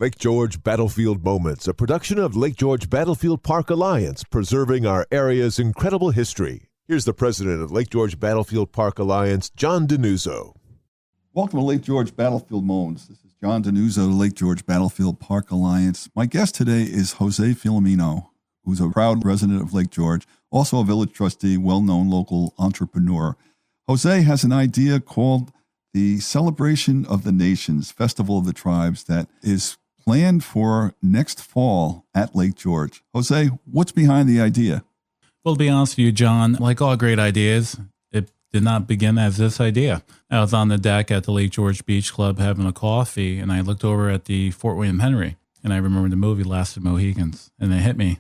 Lake George Battlefield Moments, a production of Lake George Battlefield Park Alliance, preserving our area's incredible history. Here's the president of Lake George Battlefield Park Alliance, John Denuzzo. Welcome to Lake George Battlefield Moments. This is John Denuzzo, Lake George Battlefield Park Alliance. My guest today is Jose Filomeno, who's a proud resident of Lake George, also a village trustee, well-known local entrepreneur. Jose has an idea called the Celebration of the Nations, Festival of the Tribes, that is planned for next fall at Lake George. Jose, what's behind the idea? Well, to be honest with you, John, like all great ideas, it did not begin as this idea. I was on the deck at the Lake George Beach Club having a coffee, and I looked over at the Fort William Henry, and I remembered the movie Last of the Mohicans, and it hit me.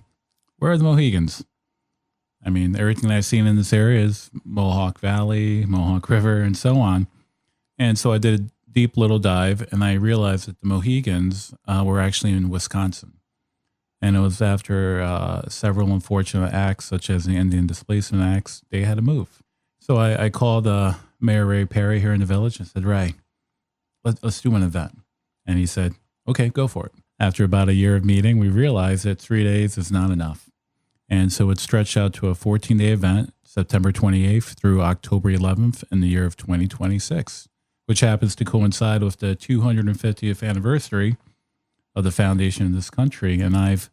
Where are the Mohicans? I mean, everything that I've seen in this area is Mohawk Valley, Mohawk River, and so on. And so I did a deep little dive, and I realized that the Mohicans were actually in Wisconsin. And it was after several unfortunate acts, such as the Indian Displacement Acts, they had to move. So I called Mayor Ray Perry here in the village and said, Ray, let's do an event. And he said, okay, go for it. After about a year of meeting, we realized that 3 days is not enough. And so it stretched out to a 14-day event, September 28th through October 11th in the year of 2026. Which happens to coincide with the 250th anniversary of the foundation of this country. And I've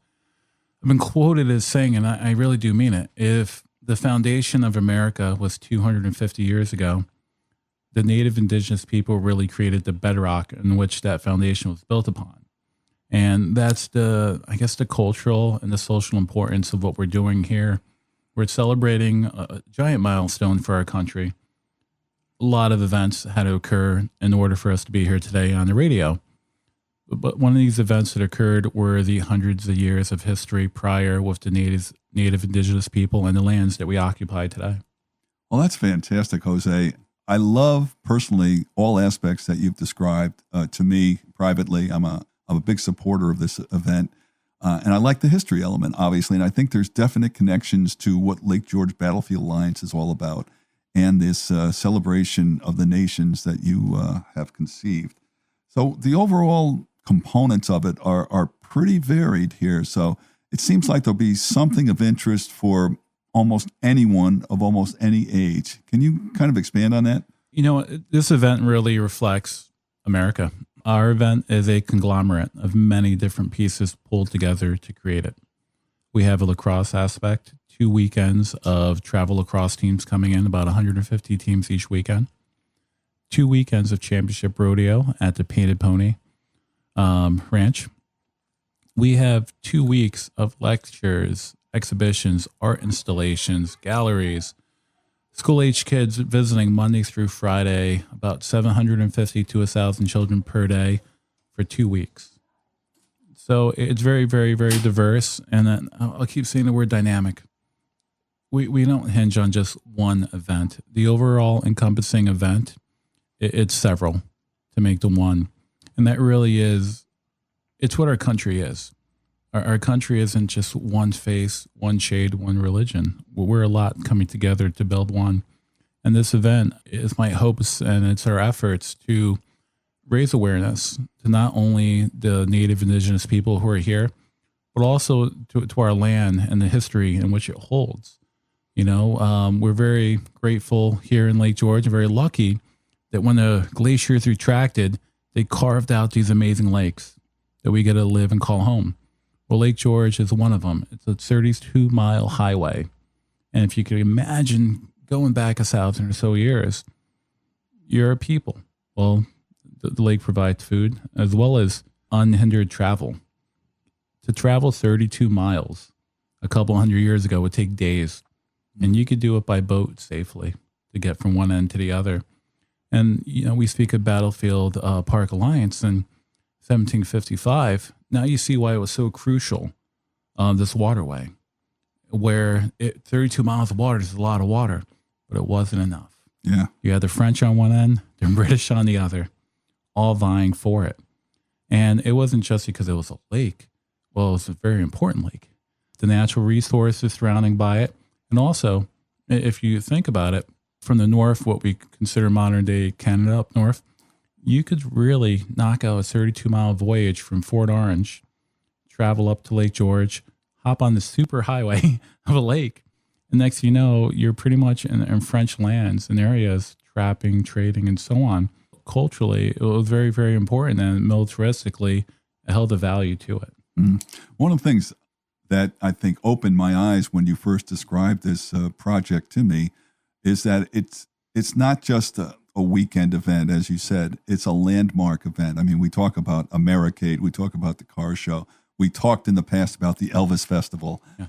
been quoted as saying, and I really do mean it, if the foundation of America was 250 years ago, the native indigenous people really created the bedrock in which that foundation was built upon. And that's the cultural and the social importance of what we're doing here. We're celebrating a giant milestone for our country. A lot of events had to occur in order for us to be here today on the radio. But one of these events that occurred were the hundreds of years of history prior with the native indigenous people and the lands that we occupy today. Well, that's fantastic, Jose. I love personally all aspects that you've described. To me, privately, I'm a big supporter of this event. And I like the history element, obviously. And I think there's definite connections to what Lake George Battlefield Alliance is all about, and this celebration of the nations that you have conceived. So the overall components of it are pretty varied here. So it seems like there'll be something of interest for almost anyone of almost any age. Can you kind of expand on that? You know, this event really reflects America. Our event is a conglomerate of many different pieces pulled together to create it. We have a lacrosse aspect, 2 weekends of travel lacrosse teams coming in, about 150 teams each weekend. 2 weekends of championship rodeo at the Painted Pony Ranch. We have 2 weeks of lectures, exhibitions, art installations, galleries, school-age kids visiting Monday through Friday, about 750 to 1,000 children per day for 2 weeks. So it's very, very, very diverse. And then I'll keep saying the word dynamic. We don't hinge on just one event. The overall encompassing event, it's several to make the one. And that really is, it's what our country is. Our country isn't just one face, one shade, one religion. We're a lot coming together to build one. And this event is my hopes and it's our efforts to raise awareness to not only the native indigenous people who are here, but also to our land and the history in which it holds. You know, we're very grateful here in Lake George and very lucky that when the glaciers retracted, they carved out these amazing lakes that we get to live and call home. Well, Lake George is one of them. It's a 32-mile highway. And if you could imagine going back 1,000 or so years, you're a people. Well, the lake provides food as well as unhindered travel. To travel 32 miles a couple hundred years ago would take days. And you could do it by boat safely to get from one end to the other. And, you know, we speak of Battlefield Park Alliance in 1755. Now you see why it was so crucial, this waterway, where 32 miles of water is a lot of water, but it wasn't enough. Yeah. You had the French on one end, the British on the other, all vying for it. And it wasn't just because it was a lake. Well, it was a very important lake. The natural resources surrounding by it. And also, if you think about it, from the north, what we consider modern day Canada up north, you could really knock out a 32-mile voyage from Fort Orange, travel up to Lake George, hop on the super highway of a lake. And next thing you know, you're pretty much in French lands and areas, trapping, trading, and so on. Culturally, it was very, very important, and militaristically, it held a value to it. One of the things that I think opened my eyes when you first described this project to me is that it's not just a weekend event, as you said. It's a landmark event. I mean, we talk about Americade, we talk about the car show, we talked in the past about the Elvis Festival. Yeah.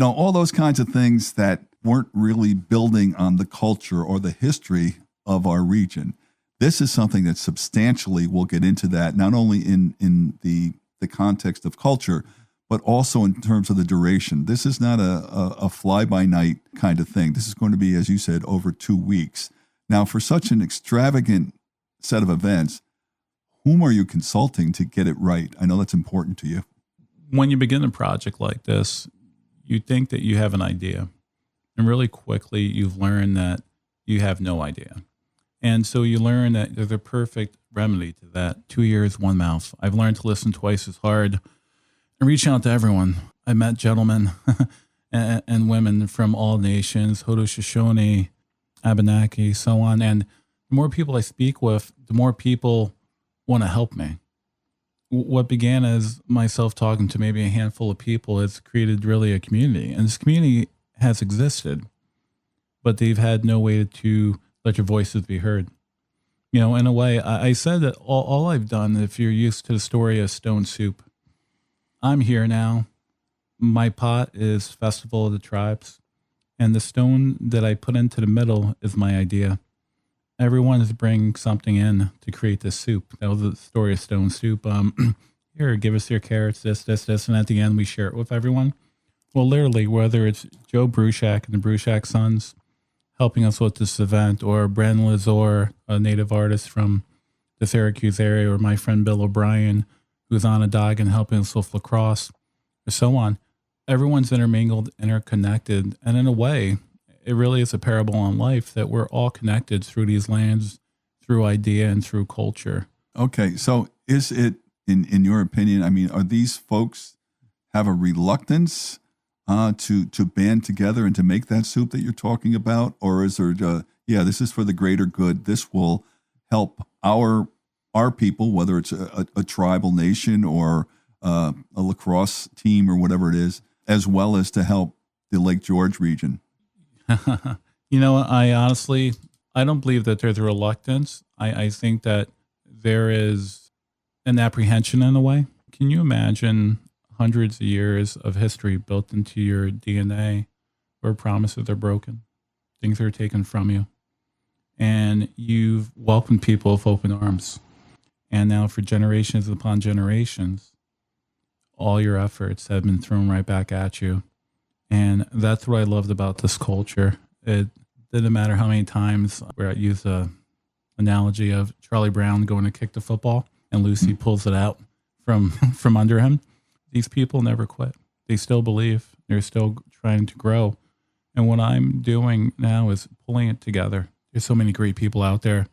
All those kinds of things that weren't really building on the culture or the history of our region. This is something that substantially, we'll get into that, not only in the context of culture, but also in terms of the duration. This is not a fly-by-night kind of thing. This is going to be, as you said, over 2 weeks. Now, for such an extravagant set of events, whom are you consulting to get it right? I know that's important to you. When you begin a project like this, you think that you have an idea. And really quickly, you've learned that you have no idea. And so you learn that there's a perfect remedy to that. 2 ears, one mouth. I've learned to listen twice as hard and reach out to everyone. I met gentlemen and women from all nations, Haudenosaunee, Abenaki, so on. And the more people I speak with, the more people want to help me. What began as myself talking to maybe a handful of people has created really a community. And this community has existed, but they've had no way to let your voices be heard. In a way, I said that all I've done, if you're used to the story of stone soup, I'm here now. My pot is Festival of the Tribes, and the stone that I put into the middle is my idea. Everyone is bringing something in to create this soup. That was the story of stone soup. Here, give us your carrots, this, and at the end we share it with everyone. Well, literally, whether it's Joe Bruchac and the Bruchac Sons helping us with this event, or Brandon Lazor, a native artist from the Syracuse area, or my friend Bill O'Brien, who's on a dog and helping us with lacrosse, or so on. Everyone's intermingled, interconnected, and in a way, it really is a parable on life that we're all connected through these lands, through idea and through culture. Okay, so is it, in your opinion, I mean, are these folks have a reluctance to band together and to make that soup that you're talking about? Or is there, this is for the greater good, this will help our people, whether it's a tribal nation or a lacrosse team or whatever it is, as well as to help the Lake George region? I honestly, I don't believe that there's a reluctance. I think that there is an apprehension in a way. Can you imagine hundreds of years of history built into your DNA where promises are broken, things are taken from you, and you've welcomed people with open arms. And now for generations upon generations, all your efforts have been thrown right back at you. And that's what I loved about this culture. It didn't matter how many times, where I use the analogy of Charlie Brown going to kick the football and Lucy pulls it out from under him. These people never quit. They still believe. They're still trying to grow. And what I'm doing now is pulling it together. There's so many great people out there,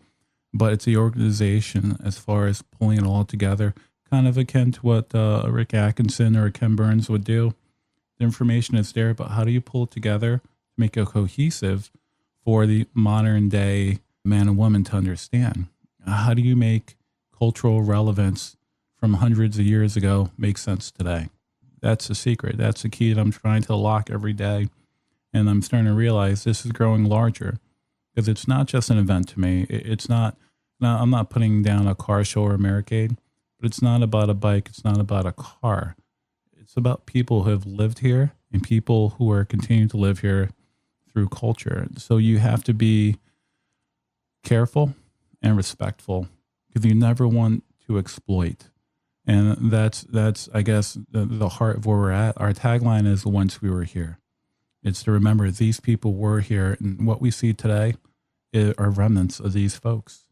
but it's the organization as far as pulling it all together, kind of akin to what Rick Atkinson or Ken Burns would do. The information is there, but how do you pull it together to make it cohesive for the modern day man and woman to understand? How do you make cultural relevance from hundreds of years ago make sense today? That's the secret. That's the key that I'm trying to lock every day. And I'm starting to realize this is growing larger, because it's not just an event to me. It's not, I'm not putting down a car show or a Americade, but it's not about a bike. It's not about a car. It's about people who have lived here and people who are continuing to live here through culture. So you have to be careful and respectful, because you never want to exploit. And that's I guess, the heart of where we're at. Our tagline is once we were here. It's to remember these people were here, and what we see today are remnants of these folks.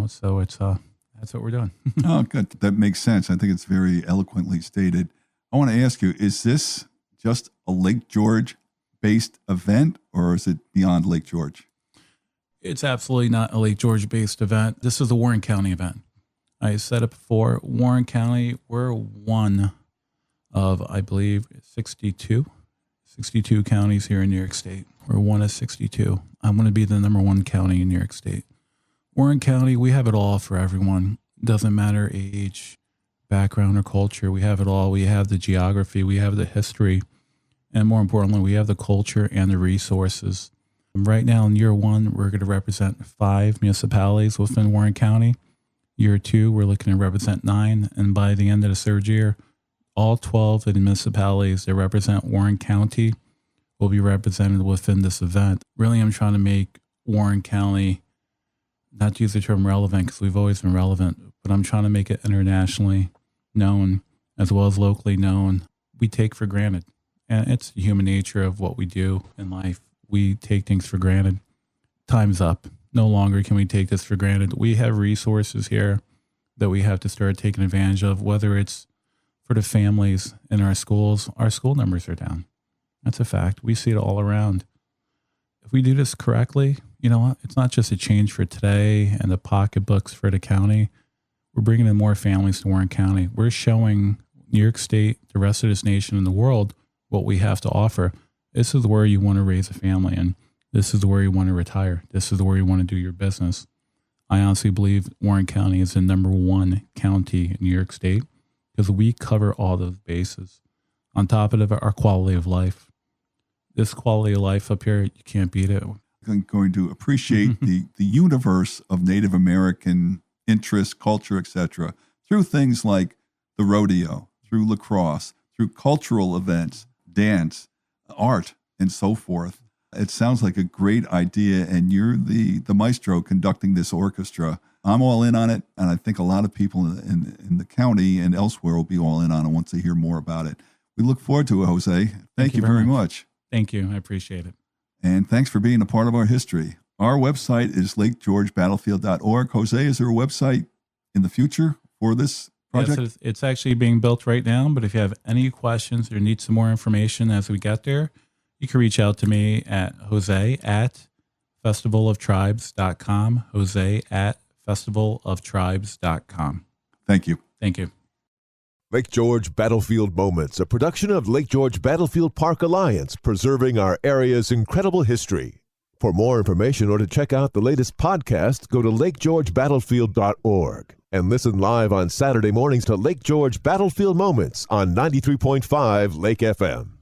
So it's that's what we're doing. Oh, good. That makes sense. I think it's very eloquently stated. I want to ask you, is this just a Lake George based event, or is it beyond Lake George? It's absolutely not a Lake George-based event. This is a Warren County event. I said it before. Warren County, we're one of, I believe, 62 counties here in New York State. We're one of 62. I'm going to be the number one county in New York State. Warren County, we have it all for everyone. Doesn't matter age, background, or culture. We have it all. We have the geography. We have the history. And more importantly, we have the culture and the resources. Right now in year one, we're going to represent 5 municipalities within Warren County. Year 2, we're looking to represent 9. And by the end of the third year, all 12 of the municipalities that represent Warren County will be represented within this event. Really, I'm trying to make Warren County, not to use the term relevant because we've always been relevant, but I'm trying to make it internationally known as well as locally known. We take for granted. And it's the human nature of what we do in life. We take things for granted. Time's up. No longer can we take this for granted. We have resources here that we have to start taking advantage of, whether it's for the families in our schools. Our school numbers are down. That's a fact. We see it all around. If we do this correctly, you know what? It's not just a change for today and the pocketbooks for the county. We're bringing in more families to Warren County. We're showing New York State, the rest of this nation, and the world what we have to offer. This is where you want to raise a family, and this is where you want to retire. This is where you want to do your business. I honestly believe Warren County is the number one county in New York State because we cover all those bases. On top of it, our quality of life. This quality of life up here, you can't beat it. I'm going to appreciate the universe of Native American interests, culture, etc., through things like the rodeo, through lacrosse, through cultural events, dance, art, and so forth. It sounds like a great idea, and you're the maestro conducting this orchestra. I'm all in on it, and I think a lot of people in the county and elsewhere will be all in on it once they hear more about it. We look forward to it, Jose. Thank you very much. Thank you. I appreciate it. And thanks for being a part of our history. Our website is lakegeorgebattlefield.org. Jose, is there a website in the future for this project? Yes, it's actually being built right now, but if you have any questions or need some more information as we get there, you can reach out to me at jose@festivaloftribes.com, jose@festivaloftribes.com. Thank you. Thank you. Lake George Battlefield Moments, a production of Lake George Battlefield Park Alliance, preserving our area's incredible history. For more information or to check out the latest podcast, go to lakegeorgebattlefield.org and listen live on Saturday mornings to Lake George Battlefield Moments on 93.5 Lake FM.